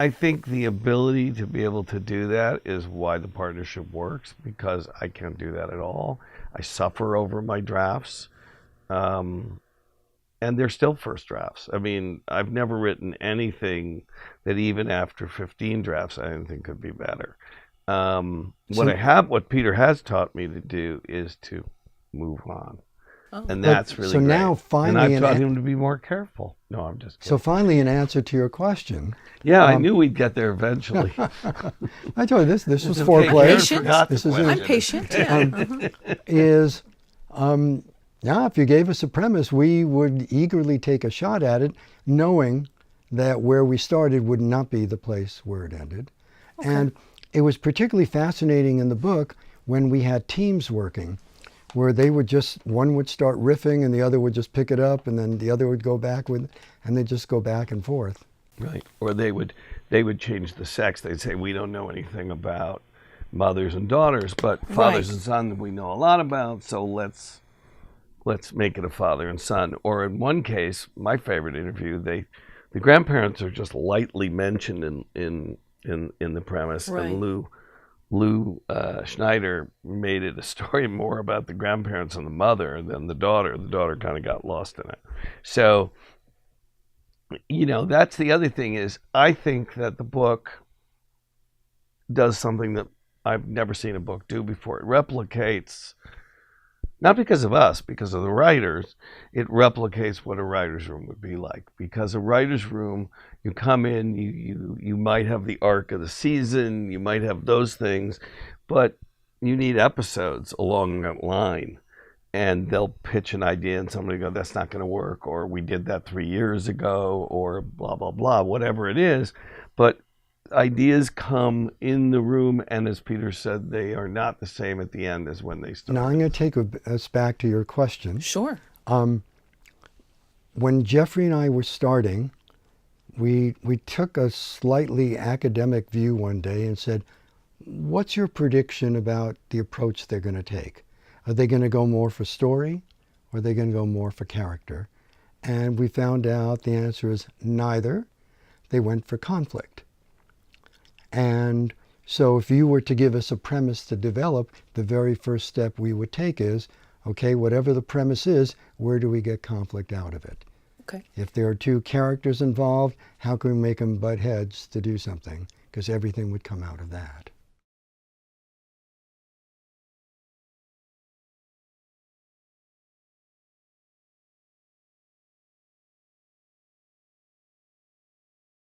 I think the ability to be able to do that is why the partnership works, because I can't do that at all. I suffer over my drafts. Um, and they're still first drafts. I mean, I've never written anything that even after 15 drafts I didn't think could be better. So, What Peter has taught me to do is to move on, Oh, and but that's really so great. now And I've finally, taught him to be more careful. No, I'm just so kidding. finally, in answer to your question, Yeah, I um, knew we'd get there eventually. I told you this. This was It's okay, Karen foreplay. Patient. forgot the This is I'm question. patient. Yeah. Is yeah, if you gave us a premise, we would eagerly take a shot at it, knowing that where we started would not be the place where it ended. And it was particularly fascinating in the book when we had teams working, where they would just, one would start riffing and the other would just pick it up, and then the other would go back with it, and they'd just go back and forth. Right. Or they would change the sex. They'd say, we don't know anything about mothers and daughters, but fathers Right. and sons we know a lot about, so let's make it a father and son. Or in one case, my favorite interview, the grandparents are just lightly mentioned in the premise, Right. and Lou Schneider made it a story more about the grandparents and the mother than the daughter. The daughter kind of got lost in it. So, that's the other thing is I think that the book does something that I've never seen a book do before. It replicates, not because of us, because of the writers, it replicates what a writer's room would be like. Because a writer's room, you come in, you might have the arc of the season, you might have those things, but you need episodes along that line. And they'll pitch an idea and somebody go, that's not going to work, or we did that 3 years ago, or blah, blah, blah, whatever it is. But ideas come in the room, and as Peter said, they are not the same at the end as when they start. Now I'm going to take us back to your question. Sure. When Jeffrey and I were starting, we took a slightly academic view one day and said, what's your prediction about the approach they're going to take? Are they going to go more for story, or are they going to go more for character? And we found out the answer is neither. They went for conflict. And so if you were to give us a premise to develop, the very first step we would take is, okay, whatever the premise is, where do we get conflict out of it? Okay. If there are two characters involved, how can we make them butt heads to do something? Because everything would come out of that.